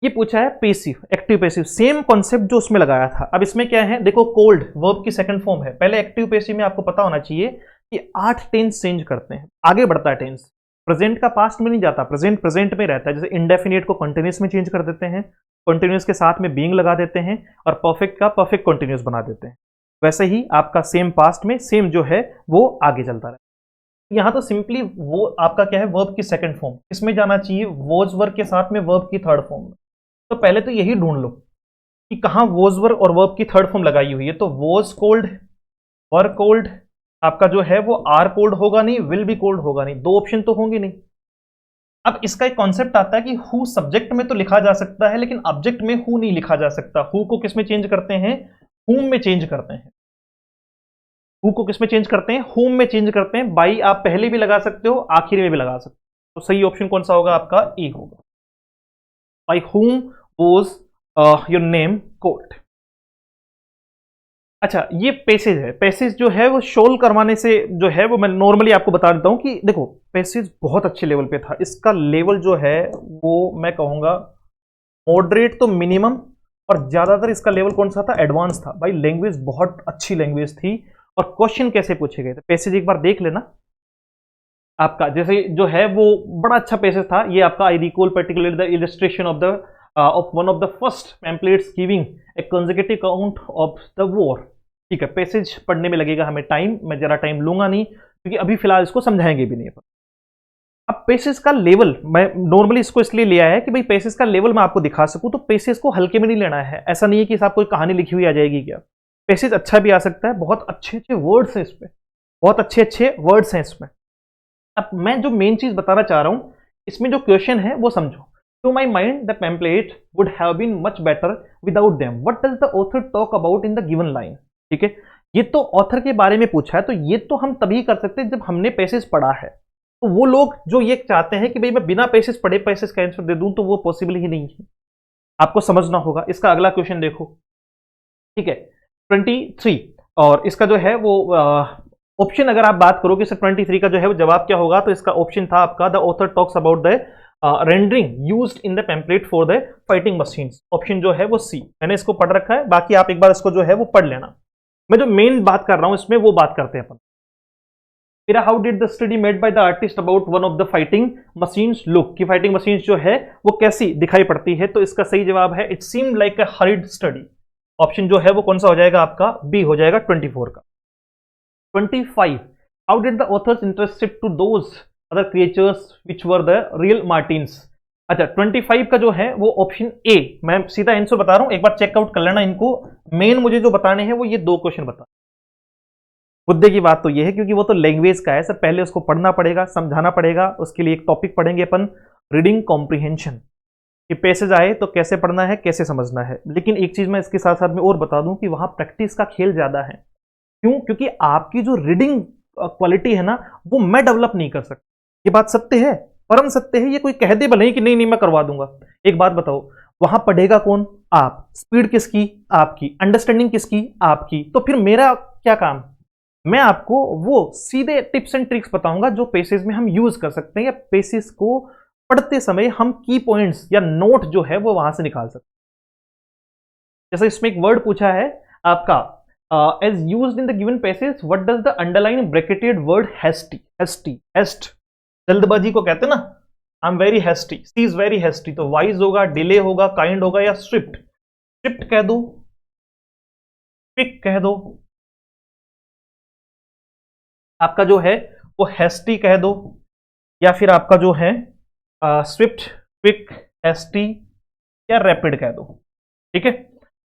ये पूछा है passive active passive, same concept जो उसमें लगाया था। अब इसमें क्या है, देखो कोल्ड वर्ब की सेकंड फॉर्म है। पहले एक्टिव पेसिव में आपको पता होना चाहिए कि 8 टेंस चेंज करते हैं, आगे बढ़ता है टेंस। प्रेजेंट का पास्ट में नहीं जाता, प्रेजेंट प्रेजेंट में रहता है। जैसे इंडेफिनिट को कंटिन्यूस में चेंज कर देते हैं, कंटिन्यूस के साथ में बीइंग लगा देते हैं, और परफेक्ट का परफेक्ट कंटिन्यूस बना देते हैं। वैसे ही आपका सेम पास्ट में सेम जो है वो आगे चलता रहे। यहां तो सिंपली वो आपका क्या है, वर्ब की सेकंड फॉर्म, इसमें जाना चाहिए वॉज वर्ब के साथ में वर्ब की थर्ड फॉर्म में। तो पहले तो यही ढूंढ लो कि कहां वॉज वर्ब और वर्ब की थर्ड फॉर्म लगाई हुई है। तो वॉज कोल्ड, वर कोल्ड, आपका जो है वो आर कोल्ड होगा नहीं, विल बी कोल्ड होगा नहीं, दो ऑप्शन तो होंगे नहीं। अब इसका एक कॉन्सेप्ट आता है कि हु सब्जेक्ट में तो लिखा जा सकता है, लेकिन ऑब्जेक्ट में हु नहीं लिखा जा सकता। हु को किस में चेंज करते हैं, हुम में चेंज करते हैं। हु को किस में चेंज करते हैं, हुम में चेंज करते हैं। बाई आप पहले भी लगा सकते हो, आखिर में भी लगा सकते हो। तो सही ऑप्शन कौन सा होगा आपका, ए होगा। बाई हुम वॉज योर नेम कोल्ड। अच्छा, ये पैसेज है। पैसेज जो है वो शोल करवाने से जो है वो मैं नॉर्मली आपको बता देता हूं कि देखो पैसेज बहुत अच्छे लेवल पे था। इसका लेवल जो है वो मैं कहूंगा मॉडरेट तो मिनिमम, और ज्यादातर इसका लेवल कौन सा था, एडवांस था। भाई लैंग्वेज बहुत अच्छी लैंग्वेज थी, और क्वेश्चन कैसे पूछे गए थे। पैसेज एक बार देख लेना आपका, जैसे जो है वो बड़ा अच्छा पैसेज था ये आपका। I recall particularly the illustration of the of one of the first pamphlets giving a consecutive account of the war। ठीक है, पैसेज पढ़ने में लगेगा हमें टाइम, मैं जरा टाइम लूंगा नहीं क्योंकि अभी फिलहाल इसको समझाएंगे भी नहीं। अब पैसेज का लेवल मैं नॉर्मली इसको इसलिए लिया है कि भाई पैसेज का लेवल मैं आपको दिखा सकूं। तो पैसेज को हल्के में नहीं लेना है, ऐसा नहीं है कि साहब कोई कहानी लिखी हुई आ जाएगी क्या। पैसेज अच्छा भी आ सकता है, बहुत अच्छे अच्छे वर्ड्स हैं इस पे, बहुत अच्छे अच्छे वर्ड्स हैं इसमें। अब मैं जो मेन चीज बताना चाह रहा हूं, इसमें जो क्वेश्चन है वो समझो। To my mind, the pamphlet would have been much better without them. What does the author talk about in the given line? ठीक है, ये तो ऑथर के बारे में पूछा है, तो ये तो हम तभी कर सकते हैं जब हमने पैसेज पढ़ा है। तो वो लोग जो ये चाहते हैं कि भाई मैं बिना पैसेज पढ़े पैसेज का आंसर दे दूं, तो वो पॉसिबल ही नहीं है। आपको समझना होगा। इसका अगला क्वेश्चन देखो, ठीक है 23, और इसका जो है वो ऑप्शन अगर आप बात करो कि सर 23 का जो है वो जवाब क्या होगा, तो इसका ऑप्शन था आपका the author talks about the rendering used in the template for the fighting machines. Option जो है वो सी, मैंने इसको पढ़ रखा है, बाकी आप एक बार इसको जो है वो पढ़ लेना। मैं जो मेन बात कर रहा हूं इसमें वो बात करते हैं अपन। फिर how did the study made by the artist about one of the fighting machines look, की फाइटिंग मशीन्स जो है वो कैसी दिखाई पड़ती है। तो इसका सही जवाब है it seemed like a horrid study. Option जो है वो कौन सा हो जाएगा आपका, बी हो जाएगा 24 का। 25, how did the authors interested to those other creatures which were the real Martians. अच्छा 25 का जो है वो ऑप्शन ए, मैं सीधा आंसर बता रहा हूं, एक बार चेकआउट कर लेना इनको। मेन मुझे जो बताने हैं वो ये दो क्वेश्चन बता। मुद्दे की बात तो ये है क्योंकि वो तो लैंग्वेज का है सर, पहले उसको पढ़ना पड़ेगा, समझाना पड़ेगा। उसके लिए एक टॉपिक पढ़ेंगे अपन, रीडिंग कॉम्प्रिहेंशन, कि पैसेज आए तो कैसे पढ़ना है, कैसे समझना है। लेकिन एक चीज मैं इसके साथ साथ में और बता दूं कि वहां प्रैक्टिस का खेल ज्यादा है। क्यों, क्योंकि आपकी जो रीडिंग क्वालिटी है ना वो मैं डेवलप नहीं कर सकता। ये बात सत्य है, परम सत्य है। ये कोई कह दे भले ही कि नहीं नहीं मैं करवा दूंगा। एक बात बताओ, वहां पढ़ेगा कौन, आप। स्पीड किसकी, आपकी। अंडरस्टैंडिंग किसकी, आपकी। तो फिर मेरा क्या काम, मैं आपको वो सीधे टिप्स एंड ट्रिक्स बताऊंगा जो पेसेज में हम यूज कर सकते हैं, या पेसेज को पढ़ते समय हम की पॉइंट्स या नोट जो है वो वहां से निकाल सकते हैं। जैसे इसमें एक वर्ड पूछा है आपका as used in the given passage, what does the underline bracketed word haste जल्दबाजी को कहते हैं ना, I am very hasty, she is very hasty, तो वाइज होगा, डिले होगा, काइंड होगा या स्विफ्ट कह दो, क्विक कह दो, आपका जो है वो हैस्टी कह दो, या फिर आपका जो है स्विफ्ट, क्विक, हैस्टी या रैपिड कह दो। ठीक है,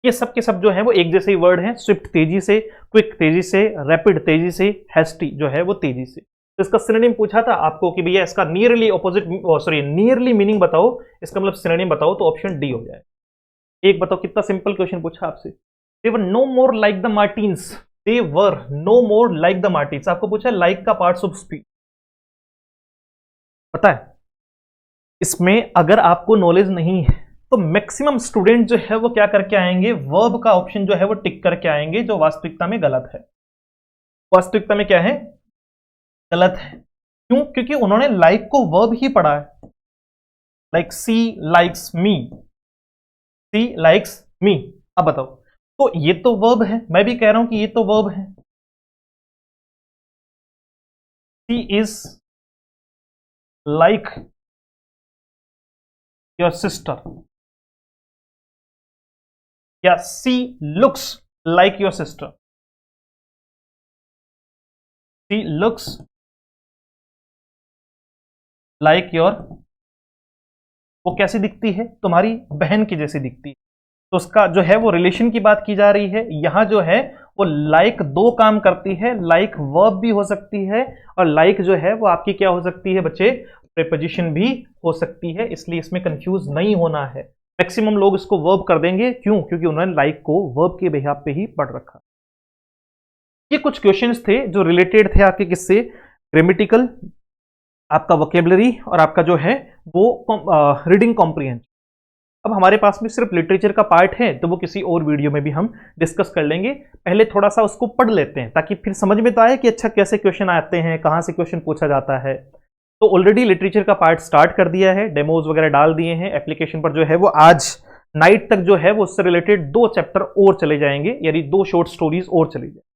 ये सब के सब जो है वो एक जैसे ही वर्ड हैं, स्विफ्ट तेजी से, क्विक तेजी से, रैपिड तेजी से, हैस्टी जो है वो तेजी से। तो इसका सिनोनिम पूछा था आपको कि भैया इसका nearly opposite, sorry nearly meaning बताओ, इसका मतलब सिनोनिम बताओ, तो ऑप्शन डी हो जाए। एक बताओ, कितना सिंपल क्वेश्चन पूछा आपसे। They were no more like the Martins, they were no more like the Martins, आपको पूछा लाइक का पार्ट्स ऑफ स्पीच, पता है इसमें अगर आपको नॉलेज नहीं है तो मैक्सिमम स्टूडेंट जो है वो क्या करके आएंगे, वर्ब का ऑप्शन जो है वो टिक करके आएंगे, जो वास्तविकता में गलत है। वास्तविकता में क्या है, गलत है। क्यों? क्योंकि उन्होंने लाइक को वर्ब ही पढ़ा है, लाइक सी लाइक्स मी, सी लाइक्स मी। अब बताओ, तो ये तो वर्ब है, मैं भी कह रहा हूं कि ये तो वर्ब है, she is like your sister, या she looks like your sister, she looks like your, वो कैसी दिखती है, तुम्हारी बहन की जैसी दिखती है। तो उसका जो है वो रिलेशन की बात की जा रही है। यहां जो है वो लाइक दो काम करती है, लाइक वर्ब भी हो सकती है और लाइक जो है वो आपकी क्या हो सकती है बच्चे, प्रीपोजिशन भी हो सकती है। इसलिए इसमें कंफ्यूज नहीं होना है। मैक्सिमम लोग इसको वर्ब कर देंगे, क्यों? क्योंकि उन्होंने लाइक को वर्ब के बिहाफ पे ही पढ़ रखा। ये कुछ क्वेश्चंस थे जो रिलेटेड थे आपके किससे, ग्रामेटिकल, आपका वोकेबलरी और आपका जो है वो रीडिंग कॉम्प्रिहेंशन। अब हमारे पास में सिर्फ लिटरेचर का पार्ट है, तो वो किसी और वीडियो में भी हम डिस्कस कर लेंगे। पहले थोड़ा सा उसको पढ़ लेते हैं ताकि फिर समझ में तो आए कि अच्छा कैसे क्वेश्चन आते हैं, कहाँ से क्वेश्चन पूछा जाता है। तो ऑलरेडी लिटरेचर का पार्ट स्टार्ट कर दिया है, डेमोज वगैरह डाल दिए हैं एप्लीकेशन पर, जो है वो आज नाइट तक जो है वो उससे रिलेटेड 2 चैप्टर और चले जाएंगे, यानी 2 शॉर्ट स्टोरीज और चली जाएंगे।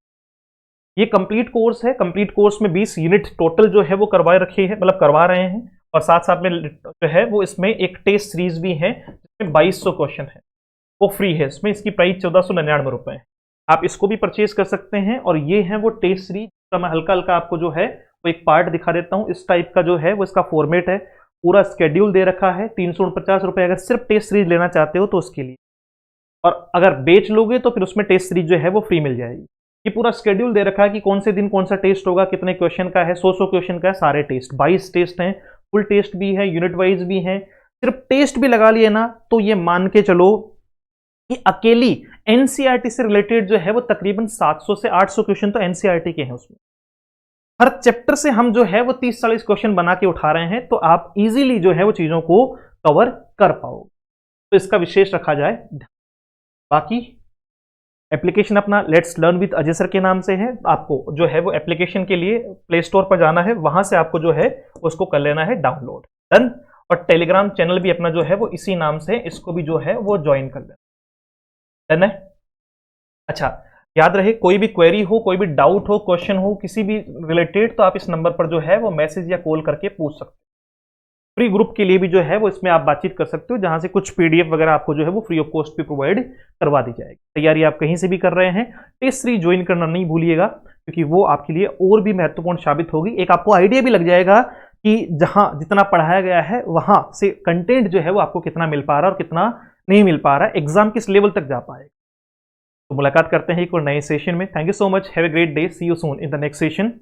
ये कंप्लीट कोर्स है, कंप्लीट कोर्स में 20 यूनिट टोटल जो है वो करवा रखे हैं, मतलब करवा रहे हैं। और साथ साथ में जो है वो इसमें एक टेस्ट सीरीज भी है जिसमें 2200 क्वेश्चन है, वो फ्री है। इसमें इसकी प्राइस 1499 रुपए है। आप इसको भी परचेज कर सकते हैं। और ये है वो टेस्ट सीरीज, तो मैं हल्का हल्का आपको जो है वो एक पार्ट दिखा देता हूँ। इस टाइप का जो है वो इसका फॉर्मेट है, पूरा स्केड्यूल दे रखा है। 349 रुपए अगर सिर्फ टेस्ट सीरीज लेना चाहते हो तो उसके लिए, और अगर बेच लोगे तो फिर उसमें टेस्ट सीरीज जो है वो फ्री मिल जाएगी। ये पूरा स्केड्यूल दे रखा है कि कौन से दिन कौन सा टेस्ट होगा, कितने क्वेश्चन का है, 100 क्वेश्चन का है, सारे टेस्ट 22 टेस्ट हैं, फुल टेस्ट भी है, यूनिट वाइज भी है। सिर्फ टेस्ट भी लगा लिए ना तो ये मान के चलो कि अकेली एनसीईआरटी से रिलेटेड जो है वो तकरीबन 700 से 800 क्वेश्चन तो एनसीईआरटी के हैं। उसमें हर चैप्टर से हम जो है वो 30-40 क्वेश्चन बना के उठा रहे हैं, तो आप इजीली जो है वो चीजों को कवर कर पाओगे। तो इसका विशेष रखा जाए। बाकी एप्लीकेशन अपना let's learn with Ajay sir के नाम से है। आपको जो है वो एप्लीकेशन के लिए प्ले स्टोर पर जाना है, वहां से आपको जो है उसको कर लेना है डाउनलोड, डन। और टेलीग्राम चैनल भी अपना जो है वो इसी नाम से, इसको भी जो है वो ज्वाइन कर लेना, डन है। अच्छा, याद रहे कोई भी क्वेरी हो, कोई भी डाउट हो, क्वेश्चन हो किसी भी रिलेटेड, तो आप इस नंबर पर जो है वो मैसेज या कॉल करके पूछ सकते हो। फ्री ग्रुप के लिए भी जो है वो इसमें आप बातचीत कर सकते हो, जहां से कुछ पीडीएफ वगैरह आपको जो है वो फ्री ऑफ कॉस्ट भी प्रोवाइड करवा दी जाएगी। तैयारी आप कहीं से भी कर रहे हैं, टेस्ट सीरीज ज्वाइन करना नहीं भूलिएगा, क्योंकि वो आपके लिए और भी महत्वपूर्ण साबित होगी। एक आपको आइडिया भी लग जाएगा कि जहां जितना पढ़ाया गया है वहां से कंटेंट जो है वो आपको कितना मिल पा रहा है और कितना नहीं मिल पा रहा है, एग्जाम किस लेवल तक जा पाएगा। तो मुलाकात करते हैं एक और नए सेशन में। Thank you so much, have a great day, see you soon in the next session.